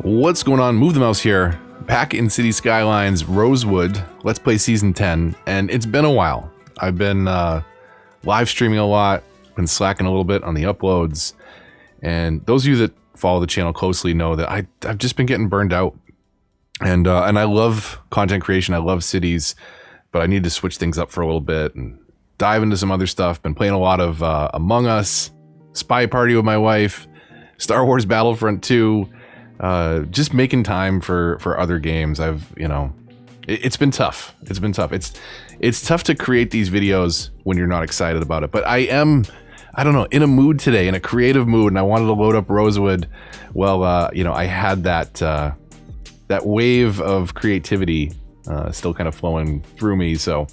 What's going on? Move the Mouse here. Back in City Skylines, Rosewood. Let's play Season 10. And it's been a while. I've been live streaming a lot. Been slacking a little bit on the uploads. And those of you that follow the channel closely know that I've just been getting burned out. And I love content creation. I love cities. But I need to switch things up for a little bit and dive into some other stuff. Been playing a lot of Among Us, Spy Party with my wife, Star Wars Battlefront 2. Just making time for other games. It's been tough. It's tough to create these videos when you're not excited about it. But I don't know, in a mood today, in a creative mood, and I wanted to load up Rosewood. Well, I had that wave of creativity still kind of flowing through me. So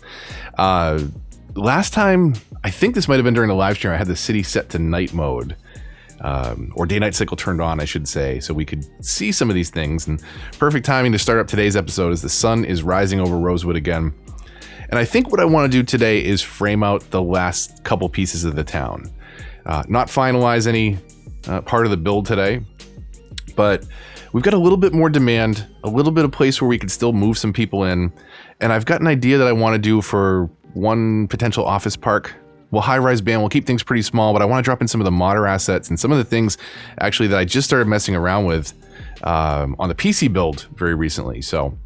last time, I think this might have been during the live stream, I had the city set to night mode. Or day-night cycle turned on, I should say, so we could see some of these things. And perfect timing to start up today's episode as the sun is rising over Rosewood again. And I think what I want to do today is frame out the last couple pieces of the town. Not finalize any part of the build today, but we've got a little bit more demand, a little bit of place where we could still move some people in. And I've got an idea that I want to do for one potential office park. Well, high-rise band, we'll keep things pretty small, but I want to drop in some of the modder assets and some of the things actually that I just started messing around with on the PC build very recently. So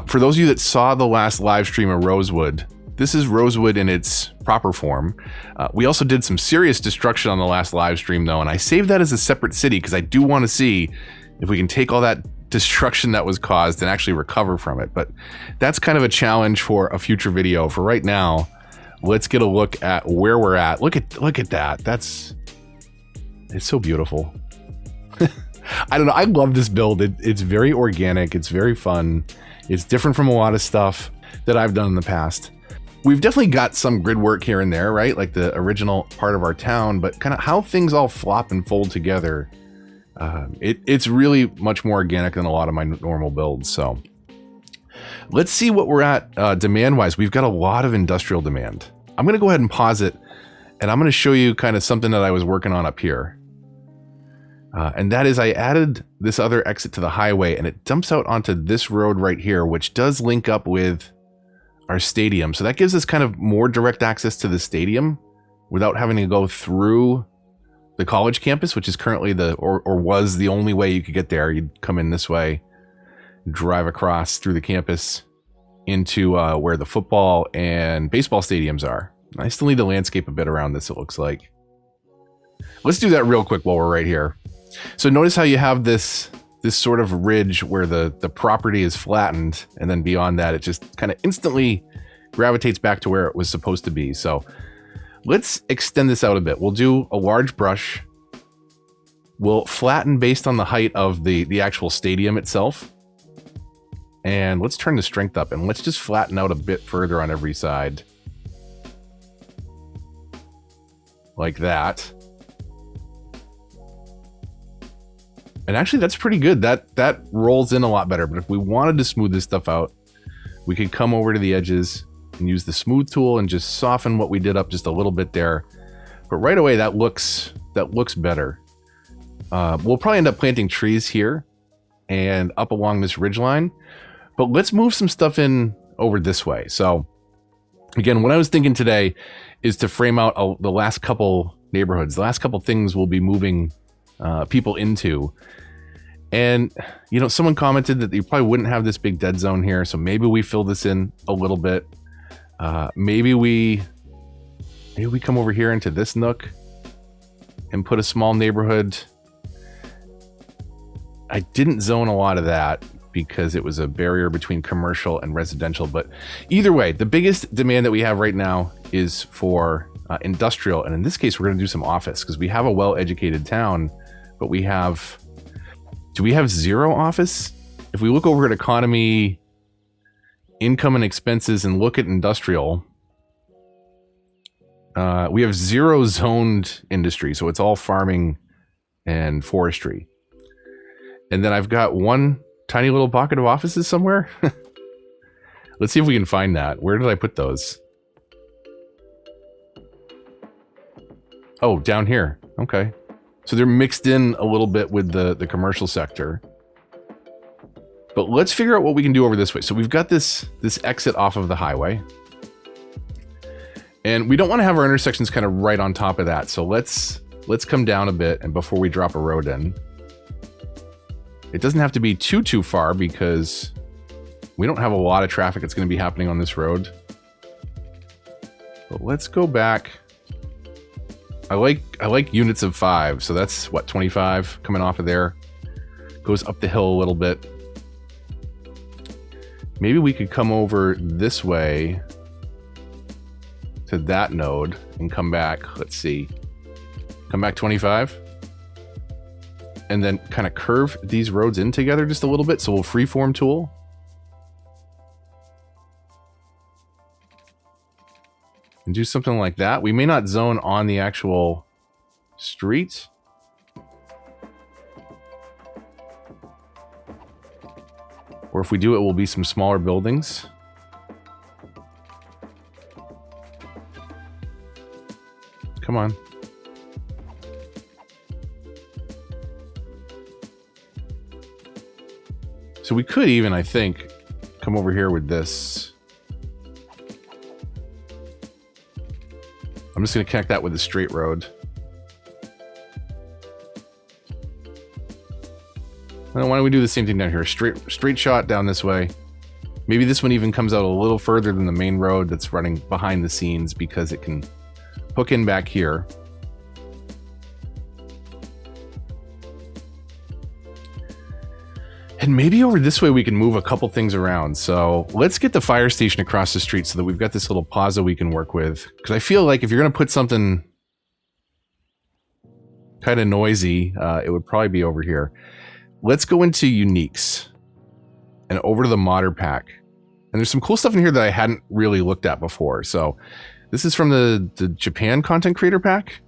for those of you that saw the last live stream of Rosewood, this is Rosewood in its proper form. We also did some serious destruction on the last live stream though, and I saved that as a separate city because I do want to see if we can take all that destruction that was caused and actually recover from it. But that's kind of a challenge for a future video. For right now, let's get a look at where we're at. Look at that. It's so beautiful. I don't know. I love this build. It's very organic. It's very fun. It's different from a lot of stuff that I've done in the past. We've definitely got some grid work here and there, right? Like the original part of our town, but kind of how things all flop and fold together. It's really much more organic than a lot of my normal builds. So let's see what we're at demand-wise. We've got a lot of industrial demand. I'm going to go ahead and pause it, and I'm going to show you kind of something that I was working on up here. And that is I added this other exit to the highway, and it dumps out onto this road right here, which does link up with our stadium. So that gives us kind of more direct access to the stadium without having to go through the college campus, which is currently or was the only way you could get there. You'd come in this way, drive across through the campus into where the football and baseball stadiums are. I still need to landscape a bit around this, it looks like. Let's do that real quick while we're right here. So notice how you have this sort of ridge where the property is flattened, and then beyond that, it just kind of instantly gravitates back to where it was supposed to be. So let's extend this out a bit. We'll do a large brush. We'll flatten based on the height of the actual stadium itself. And let's turn the strength up, and let's just flatten out a bit further on every side. Like that. And actually, that's pretty good. That rolls in a lot better. But if we wanted to smooth this stuff out, we could come over to the edges and use the smooth tool and just soften what we did up just a little bit there. But right away, that looks better. We'll probably end up planting trees here and up along this ridgeline. But let's move some stuff in over this way. So again, what I was thinking today is to frame out the last couple neighborhoods. The last couple things we'll be moving people into. And, someone commented that you probably wouldn't have this big dead zone here. So maybe we fill this in a little bit. Maybe we come over here into this nook and put a small neighborhood. I didn't zone a lot of that because it was a barrier between commercial and residential. But either way, the biggest demand that we have right now is for industrial. And in this case, we're going to do some office because we have a well-educated town, but do we have zero office? If we look over at economy, income and expenses and look at industrial, we have 0 zoned industry. So it's all farming and forestry. And then I've got one tiny little pocket of offices somewhere. Let's see if we can find that. Where did I put those? Oh, down here. Okay. So they're mixed in a little bit with the commercial sector. But let's figure out what we can do over this way. So we've got this exit off of the highway. And we don't want to have our intersections kind of right on top of that. So let's come down a bit and before we drop a road in. It doesn't have to be too far because we don't have a lot of traffic that's going to be happening on this road. But let's go back. I like units of 5, so that's what, 25 coming off of there. Goes up the hill a little bit. Maybe we could come over this way to that node and come back. Let's see. Come back 25. And then kind of curve these roads in together just a little bit. So we'll freeform tool. And do something like that. We may not zone on the actual street. Or if we do, it will be some smaller buildings. Come on. So we could even, I think, come over here with this. I'm just going to connect that with a straight road. Why don't we do the same thing down here? Straight shot down this way. Maybe this one even comes out a little further than the main road that's running behind the scenes because it can hook in back here. And maybe over this way we can move a couple things around. So let's get the fire station across the street so that we've got this little plaza we can work with. Because I feel like if you're going to put something kind of noisy, it would probably be over here. Let's go into uniques and over to the modder pack. And there's some cool stuff in here that I hadn't really looked at before. So this is from the Japan content creator pack.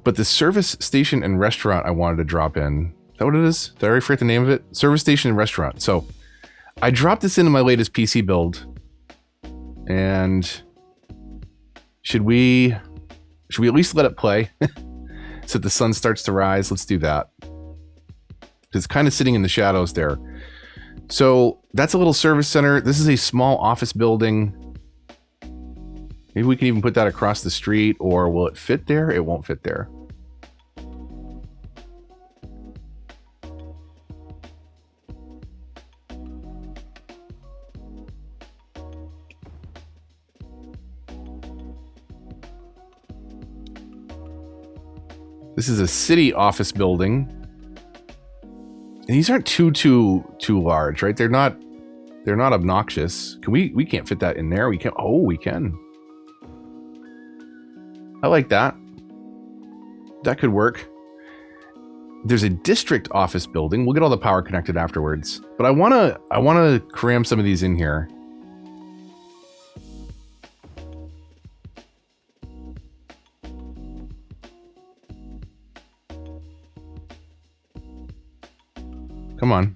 But the service station and restaurant I wanted to drop in. Is that what it is? Did I already forget the name of it? Service station and restaurant. So I dropped this into my latest PC build. And should we at least let it play? So the sun starts to rise. Let's do that. It's kind of sitting in the shadows there. So that's a little service center. This is a small office building. Maybe we can even put that across the street, or will it fit there? It won't fit there. This is a city office building. And these aren't too large, right? They're not obnoxious. We can't fit that in there. We can. Oh, we can. I like that. That could work. There's a district office building. We'll get all the power connected afterwards. But I wanna cram some of these in here. Come on.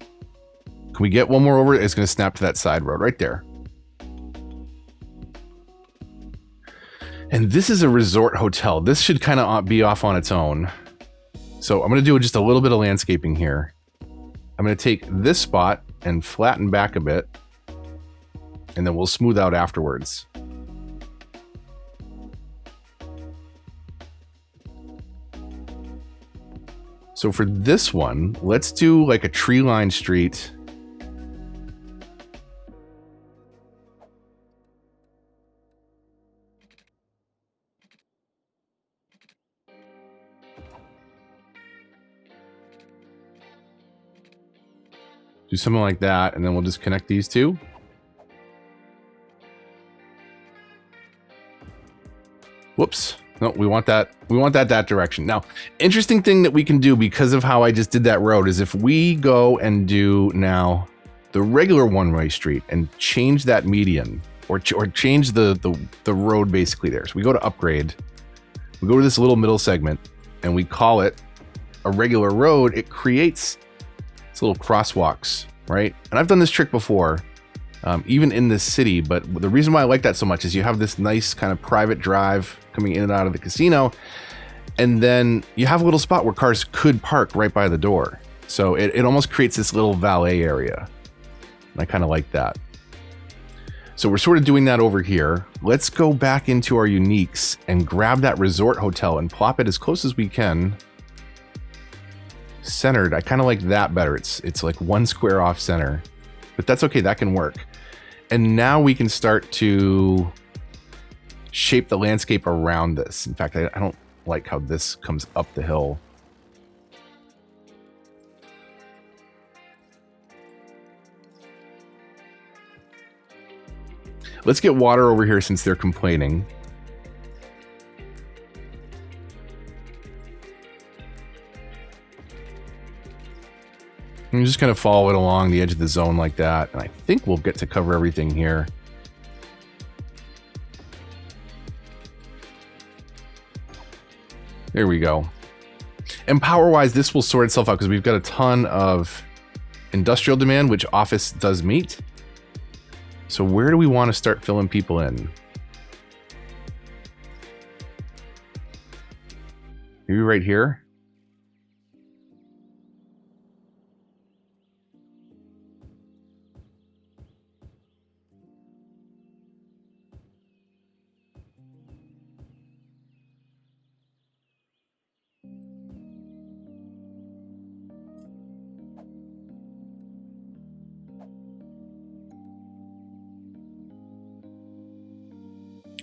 Can we get one more over? It's going to snap to that side road right there. And this is a resort hotel. This should kind of be off on its own. So I'm going to do just a little bit of landscaping here. I'm going to take this spot and flatten back a bit. And then we'll smooth out afterwards. So for this one, let's do like a tree-lined street. Do something like that, and then we'll just connect these two. Whoops. No, we want that that direction. Now, interesting thing that we can do because of how I just did that road is if we go and do now the regular one-way street and change that median, or change the road basically there. So we go to upgrade, we go to this little middle segment, and we call it a regular road. It creates these little crosswalks, right? And I've done this trick before, even in this city, but the reason why I like that so much is you have this nice kind of private drive coming in and out of the casino, and then you have a little spot where cars could park right by the door. So it almost creates this little valet area. And I kind of like that. So we're sort of doing that over here. Let's go back into our uniques and grab that resort hotel and plop it as close as we can. Centered. I kind of like that better. It's like 1 square off center, but that's okay. That can work. And now we can start to shape the landscape around this. In fact, I don't like how this comes up the hill. Let's get water over here since they're complaining. I'm just going to follow it along the edge of the zone like that. And I think we'll get to cover everything here. There we go. And power-wise, this will sort itself out because we've got a ton of industrial demand, which office does meet. So where do we want to start filling people in? Maybe right here?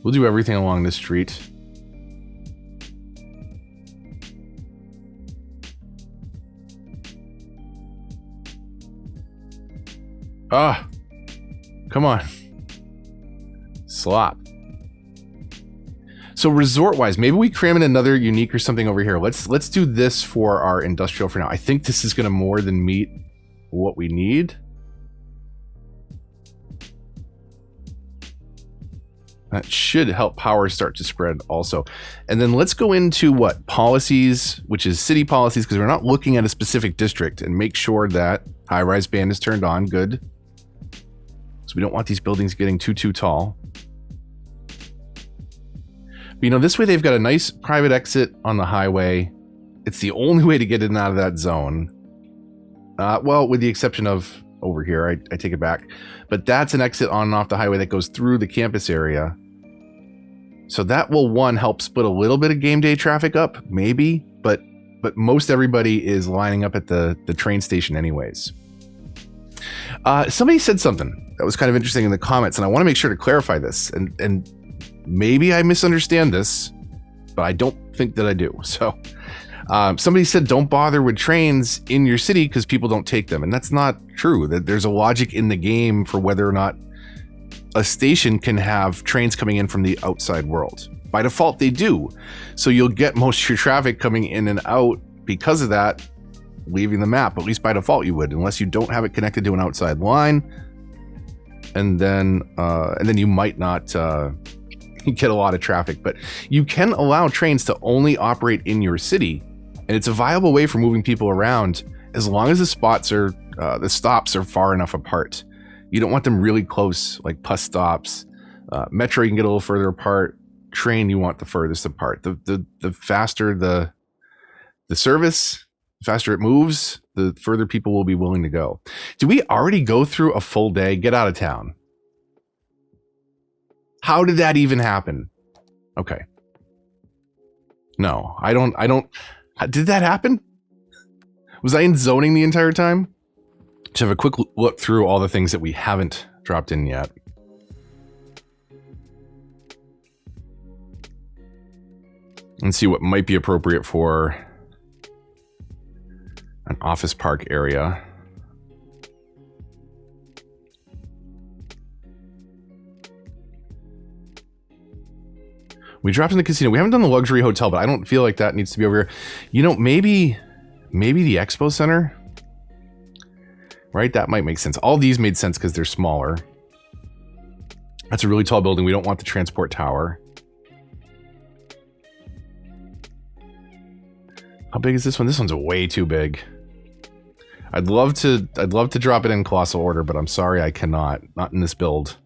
We'll do everything along this street. Ah, come on. Slop. So resort-wise, maybe we cram in another unique or something over here. Let's do this for our industrial for now. I think this is going to more than meet what we need. That should help power start to spread also. And then let's go into what? Policies, which is city policies, because we're not looking at a specific district, and make sure that high-rise band is turned on. Good. So we don't want these buildings getting too tall. But, you know, this way they've got a nice private exit on the highway. It's the only way to get in and out of that zone. Well, with the exception of over here, I take it back. But that's an exit on and off the highway that goes through the campus area. So that will, one, help split a little bit of game day traffic up, maybe, but most everybody is lining up at the train station anyways. Somebody said something that was kind of interesting in the comments, and I want to make sure to clarify this, and maybe I misunderstand this, but I don't think that I do. So somebody said don't bother with trains in your city because people don't take them, and that's not true. That there's a logic in the game for whether or not a station can have trains coming in from the outside world. By default, they do. So you'll get most of your traffic coming in and out because of that, leaving the map. At least by default you would, unless you don't have it connected to an outside line. And then you might not get a lot of traffic. But you can allow trains to only operate in your city, and it's a viable way for moving people around as long as the stops are far enough apart. You don't want them really close, like bus stops. Metro, you can get a little further apart. Train, you want the furthest apart. The faster the service, the faster it moves, the further people will be willing to go. Did we already go through a full day? Get out of town. How did that even happen? Okay. No, I don't. Did that happen? Was I in zoning the entire time? Let's have a quick look through all the things that we haven't dropped in yet. And see what might be appropriate for an office park area. We dropped in the casino. We haven't done the luxury hotel, but I don't feel like that needs to be over here. You know, maybe the expo center. right? That might make sense. All these made sense because they're smaller. That's a really tall building. We don't want the transport tower. How big is this one? This one's way too big. I'd love to drop it in colossal order, but I'm sorry I cannot. Not in this build.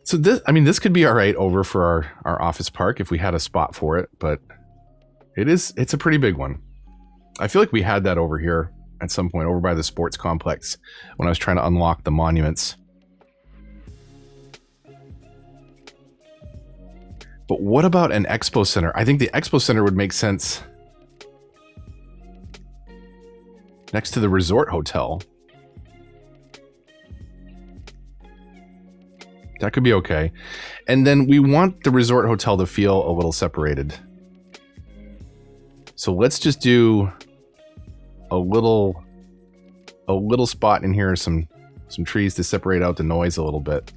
So this, I mean, this could be all right over for our office park if we had a spot for it, but it's a pretty big one. I feel like we had that over here at some point, over by the sports complex, when I was trying to unlock the monuments. But what about an expo center? I think the expo center would make sense next to the resort hotel. That could be okay. And then we want the resort hotel to feel a little separated. So let's just do a little spot in here, some trees to separate out the noise a little bit.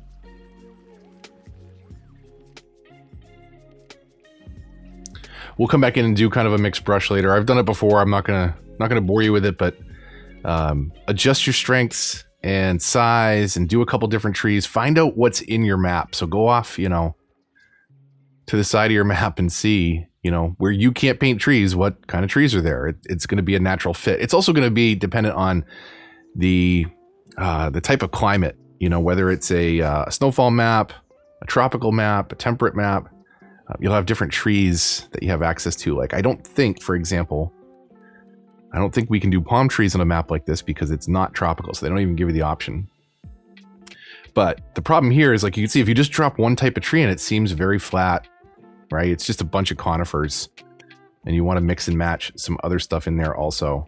We'll come back in and do kind of a mixed brush later. I've done it before. I'm not gonna bore you with it, but adjust your strengths and size and do a couple different trees. Find out what's in your map. So go off, to the side of your map and see, where you can't paint trees, what kind of trees are there. It's going to be a natural fit. It's also going to be dependent on the type of climate, whether it's a snowfall map, a tropical map, a temperate map. You'll have different trees that you have access to. Like, I don't think, for example, we can do palm trees on a map like this because it's not tropical, so they don't even give you the option. But the problem here is, like, you can see if you just drop one type of tree and it seems very flat, right? It's just a bunch of conifers, and you want to mix and match some other stuff in there also.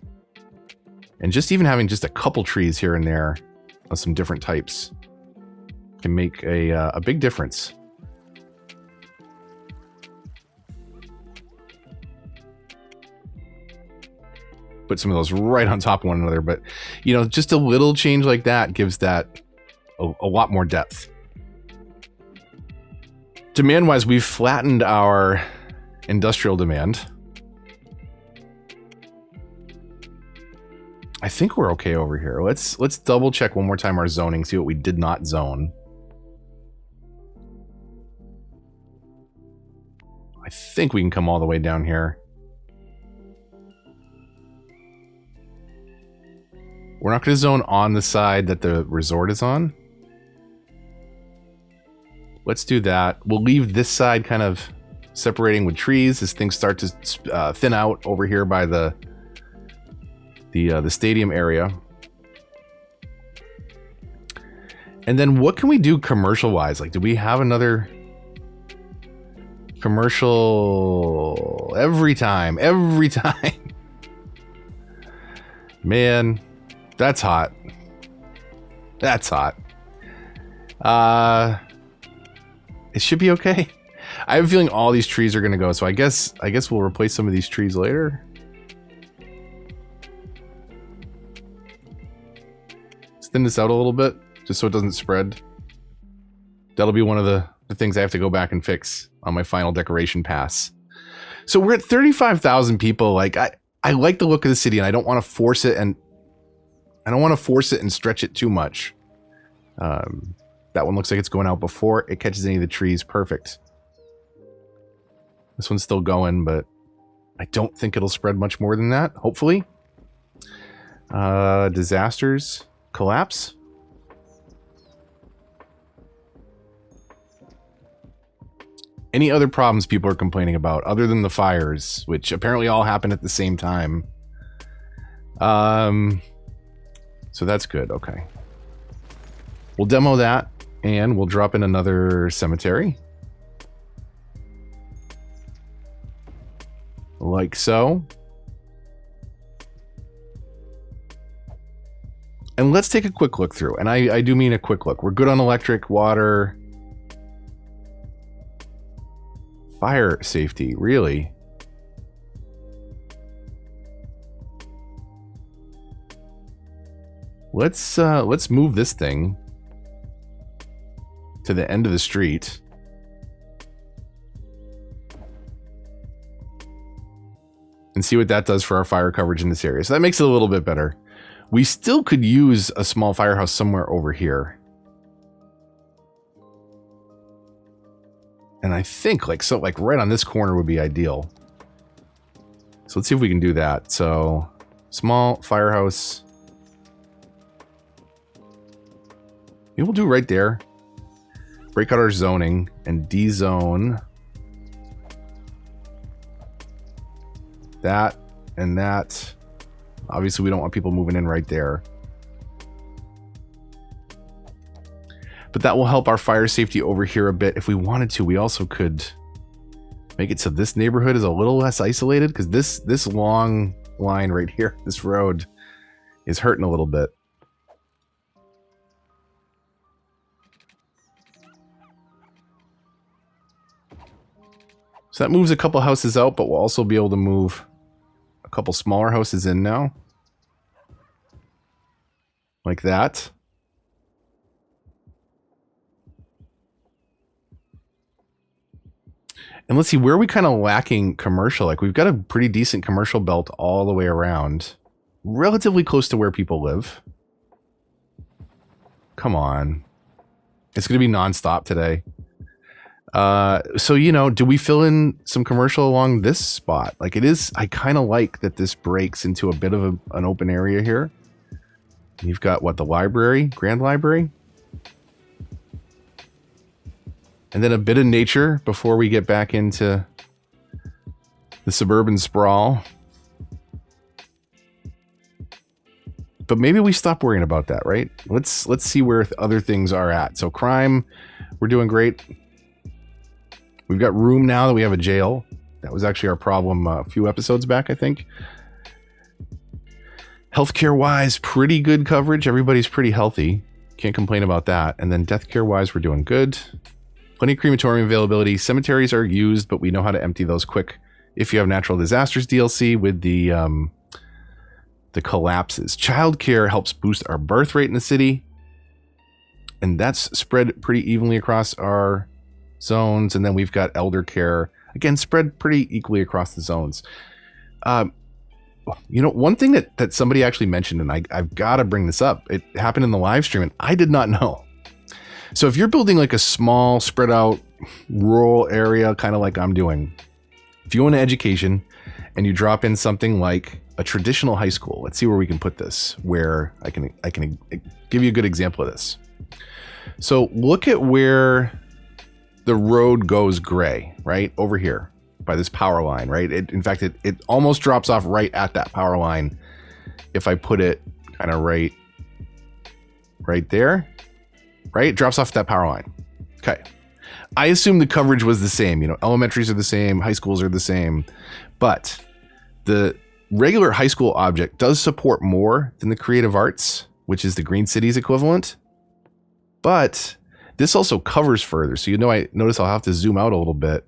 And just even having just a couple trees here and there of some different types can make a big difference. Put some of those right on top of one another, but just a little change like that gives that a lot more depth. Demand wise, we've flattened our industrial demand. I think we're okay over here. Let's double check one more time our zoning, see what we did not zone. I think we can come all the way down here. We're not going to zone on the side that the resort is on. Let's do that. We'll leave this side kind of separating with trees as things start to thin out over here by the stadium area. And then what can we do commercial-wise? Like, do we have another commercial every time? Man. That's hot. That's hot. It should be okay. I have a feeling all these trees are going to go, so I guess we'll replace some of these trees later. Let's thin this out a little bit, just so it doesn't spread. That'll be one of the things I have to go back and fix on my final decoration pass. So we're at 35,000 people. Like, I like the look of the city, and I don't want to force it and stretch it too much. That one looks like it's going out before it catches any of the trees. Perfect. This one's still going, but I don't think it'll spread much more than that, hopefully. Disasters. Collapse. Any other problems people are complaining about other than the fires, which apparently all happen at the same time? So that's good. Okay. We'll demo that and we'll drop in another cemetery. Like so. And let's take a quick look through. And I do mean a quick look. We're good on electric, water, fire safety, really. Let's move this thing to the end of the street. and see what that does for our fire coverage in this area. So that makes it a little bit better. We still could use a small firehouse somewhere over here. And I think like right on this corner would be ideal. So let's see if we can do that. So small firehouse. Maybe we'll do right there. Break out our zoning and dezone that and that. Obviously, we don't want people moving in right there. But that will help our fire safety over here a bit. If we wanted to, we also could make it so this neighborhood is a little less isolated, because this long line right here, this road, is hurting a little bit. So that moves a couple houses out, but we'll also be able to move a couple smaller houses in now. Like that. And let's see, where are we kind of lacking commercial? Like, we've got a pretty decent commercial belt all the way around. Relatively close to where people live. Come on. It's going to be nonstop today. So, you know, do we fill in some commercial along this spot? Like, it is, I kind of like that this breaks into a bit of an open area here. You've got, what, the library? Grand Library? And then a bit of nature before we get back into the suburban sprawl. But maybe we stop worrying about that, right? Let's see where other things are at. So crime, we're doing great. We've got room now that we have a jail. That was actually our problem a few episodes back, I think. Healthcare-wise, pretty good coverage. Everybody's pretty healthy. Can't complain about that. And then death care-wise, we're doing good. Plenty of crematorium availability. Cemeteries are used, but we know how to empty those quick. If you have natural disasters DLC with the collapses. Childcare helps boost our birth rate in the city. And that's spread pretty evenly across our zones. And then we've got elder care, again, spread pretty equally across the zones. You know, one thing that somebody actually mentioned, and I've got to bring this up. It happened in the live stream, and I did not know. So if you're building like a small, spread out, rural area, kind of like I'm doing, if you want an education and you drop in something like a traditional high school, let's see where we can put this, where I can give you a good example of this. So look at where the road goes gray, right? Over here by this power line, right? In fact, it almost drops off right at that power line. If I put it kind of right there, right? It drops off that power line. Okay. I assume the coverage was the same. You know, elementaries are the same, high schools are the same, but the regular high school object does support more than the creative arts, which is the Green Cities equivalent. But this also covers further. So, you know, I notice I'll have to zoom out a little bit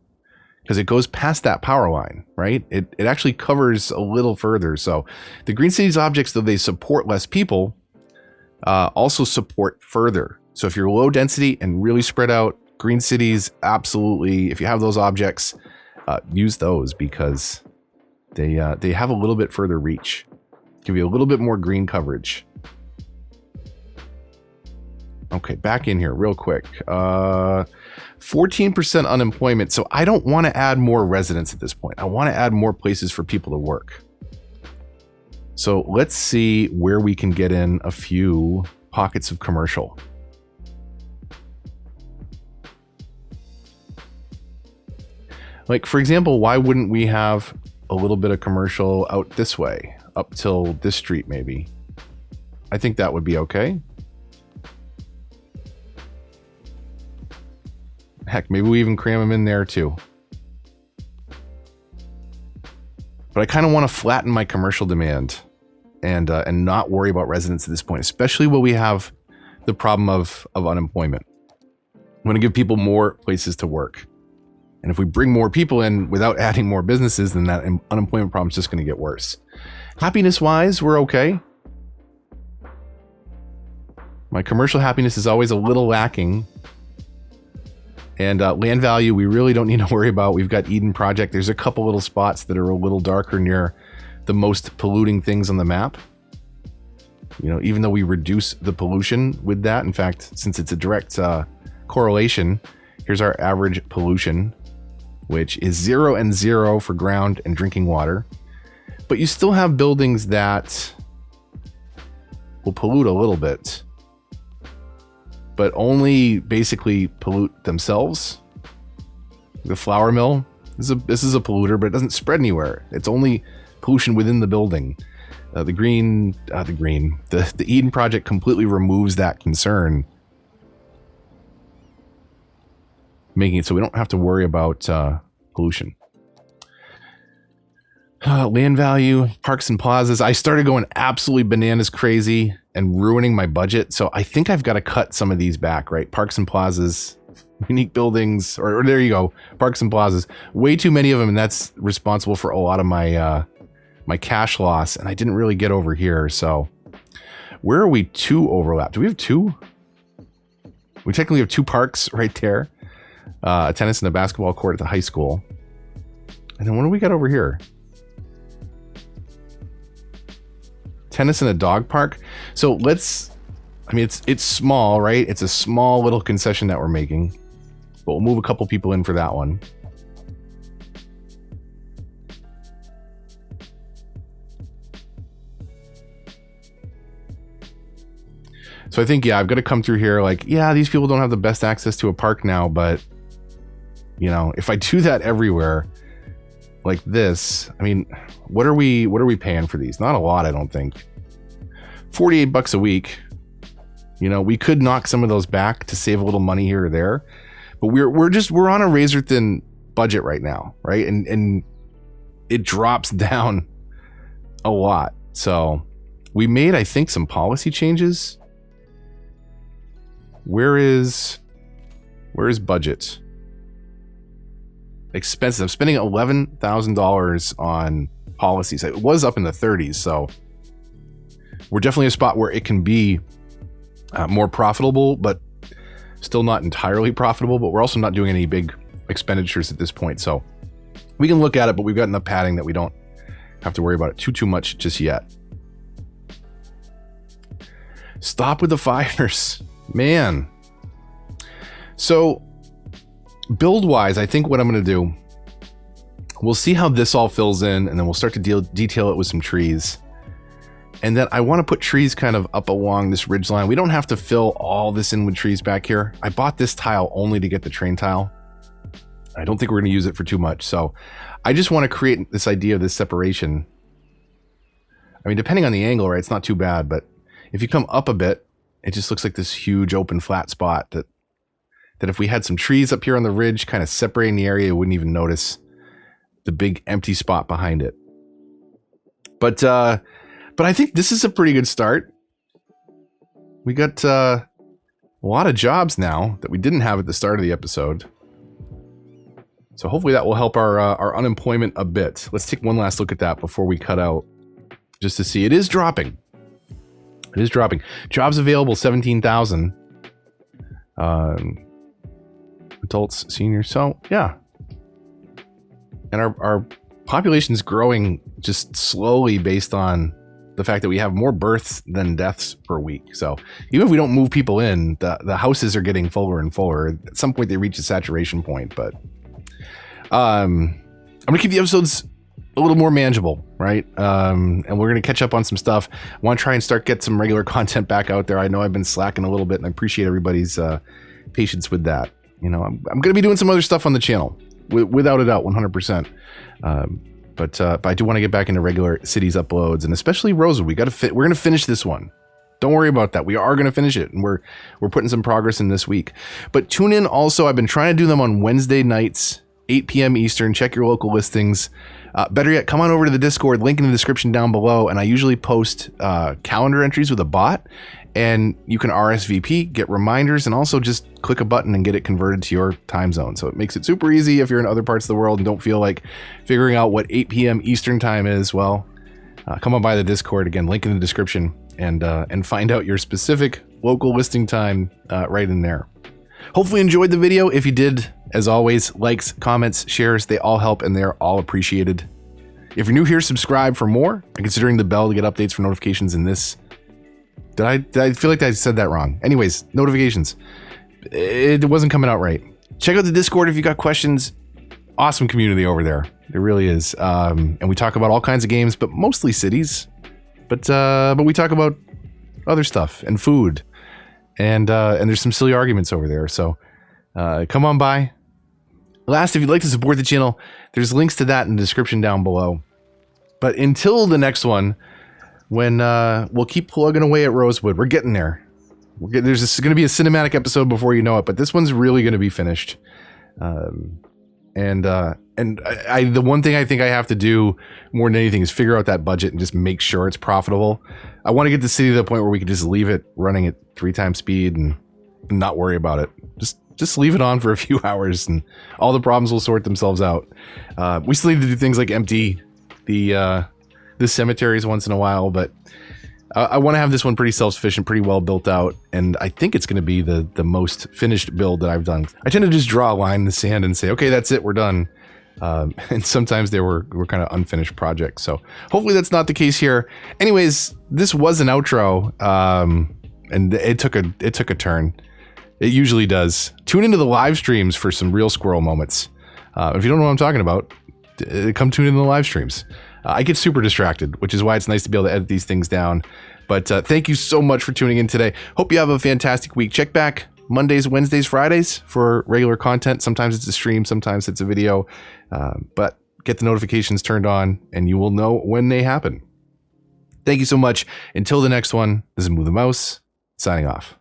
because it goes past that power line, right? It actually covers a little further. So the Green Cities objects, though they support less people, also support further. So if you're low density and really spread out, Green Cities, absolutely. If you have those objects, use those because they have a little bit further reach. Give you a little bit more green coverage. Okay, back in here real quick. 14% unemployment. So I don't want to add more residents at this point. I want to add more places for people to work. So let's see where we can get in a few pockets of commercial. Like, for example, why wouldn't we have a little bit of commercial out this way, up till this street maybe? I think that would be okay. Heck, maybe we even cram them in there too. But I kind of want to flatten my commercial demand and not worry about residents at this point, especially when we have the problem of unemployment. I want to give people more places to work. And if we bring more people in without adding more businesses, then that unemployment problem is just going to get worse. Happiness-wise, we're okay. My commercial happiness is always a little lacking. And land value, we really don't need to worry about. We've got Eden Project. There's a couple little spots that are a little darker near the most polluting things on the map. You know, even though we reduce the pollution with that, in fact, since it's a direct correlation, here's our average pollution, which is 0 and 0 for ground and drinking water. But you still have buildings that will pollute a little bit, but only basically pollute themselves. The flour mill, this is a polluter, but it doesn't spread anywhere. It's only pollution within the building. The Eden Project completely removes that concern, making it so we don't have to worry about pollution. Land value, parks and plazas. I started going absolutely bananas crazy and ruining my budget. So I think I've got to cut some of these back, right? Parks and plazas, unique buildings, or there you go. Parks and plazas, way too many of them. And that's responsible for a lot of my, my cash loss. And I didn't really get over here. So where are we 2 overlap? Do we have 2? We technically have 2 parks right there. A tennis and a basketball court at the high school. And then what do we got over here? Tennis and a dog park. So let's, I mean, it's small, right? It's a small little concession that we're making, but we'll move a couple people in for that one. So I think, yeah, I've got to come through here like, yeah, these people don't have the best access to a park now, but you know, if I do that everywhere like this, I mean, what are we paying for these? Not a lot, I don't think. $48 a week. You know, we could knock some of those back to save a little money here or there, but we're on a razor thin budget right now, right? And it drops down a lot. So we made, I think, some policy changes. Where is budget? Expenses. I'm spending $11,000 on policies. It was up in the 30s, so we're definitely a spot where it can be more profitable, but still not entirely profitable. But we're also not doing any big expenditures at this point, so we can look at it. But we've got enough padding that we don't have to worry about it too much just yet. Stop with the fires, man. So build wise, I think what I'm going to do, we'll see how this all fills in, and then we'll start to detail it with some trees. And then I want to put trees kind of up along this ridge line. We don't have to fill all this in with trees back here. I bought this tile only to get the train tile. I don't think we're going to use it for too much. So I just want to create this idea of this separation. I mean, depending on the angle, right, it's not too bad, but if you come up a bit, it just looks like this huge open flat spot that if we had some trees up here on the ridge kind of separating the area, you wouldn't even notice the big empty spot behind it. But I think this is a pretty good start. We got a lot of jobs now that we didn't have at the start of the episode. So hopefully that will help our unemployment a bit. Let's take one last look at that before we cut out, just to see. It is dropping. It is dropping. Jobs available, 17,000. Adults, seniors. So yeah. And our population is growing just slowly based on the fact that we have more births than deaths per week. So even if we don't move people in, the houses are getting fuller and fuller. At some point they reach a saturation point, but I'm gonna keep the episodes a little more manageable, right? And we're gonna catch up on some stuff. I want to try and get some regular content back out there. I know I've been slacking a little bit, and I appreciate everybody's patience with that. You know, I'm gonna be doing some other stuff on the channel, without a doubt, 100%. But I do want to get back into regular cities uploads, and especially Rosewood. We're gonna finish this one. Don't worry about that. We are gonna finish it, and we're putting some progress in this week. But tune in also. I've been trying to do them on Wednesday nights, 8 p.m. Eastern. Check your local listings. Better yet, come on over to the Discord, link in the description down below, and I usually post calendar entries with a bot, and you can RSVP, get reminders, and also just click a button and get it converted to your time zone. So it makes it super easy if you're in other parts of the world and don't feel like figuring out what 8 p.m. Eastern time is. Well, come on by the Discord, again, link in the description, and find out your specific local listing time right in there. Hopefully you enjoyed the video. If you did, as always, likes, comments, shares, they all help and they're all appreciated. If you're new here, subscribe for more and considering the bell to get updates for notifications in this. Did I feel like I said that wrong? Anyways, notifications. It wasn't coming out right. Check out the Discord if you got questions. Awesome community over there. It really is. And we talk about all kinds of games, but mostly cities. But we talk about other stuff and food. And there's some silly arguments over there. So come on by. Last, if you'd like to support the channel, there's links to that in the description down below. But until the next one, when we'll keep plugging away at Rosewood. We're getting there. There's going to be a cinematic episode before you know it, but this one's really going to be finished. And the one thing I think I have to do more than anything is figure out that budget and just make sure it's profitable. I want to get the city to the point where we can just leave it running at 3 times speed and not worry about it. Just leave it on for a few hours and all the problems will sort themselves out. We still need to do things like empty the cemeteries once in a while, but I want to have this one pretty self-sufficient, pretty well built out, and I think it's going to be the most finished build that I've done. I tend to just draw a line in the sand and say, okay, that's it, we're done. And sometimes they were kind of unfinished projects, so hopefully that's not the case here. Anyways, this was an outro, and it took a turn. It usually does. Tune into the live streams for some real squirrel moments. If you don't know what I'm talking about, come tune in the live streams. I get super distracted, which is why it's nice to be able to edit these things down. But thank you so much for tuning in today. Hope you have a fantastic week. Check back Mondays, Wednesdays, Fridays for regular content. Sometimes it's a stream, sometimes it's a video. But get the notifications turned on and you will know when they happen. Thank you so much. Until the next one, this is Move the Mouse, signing off.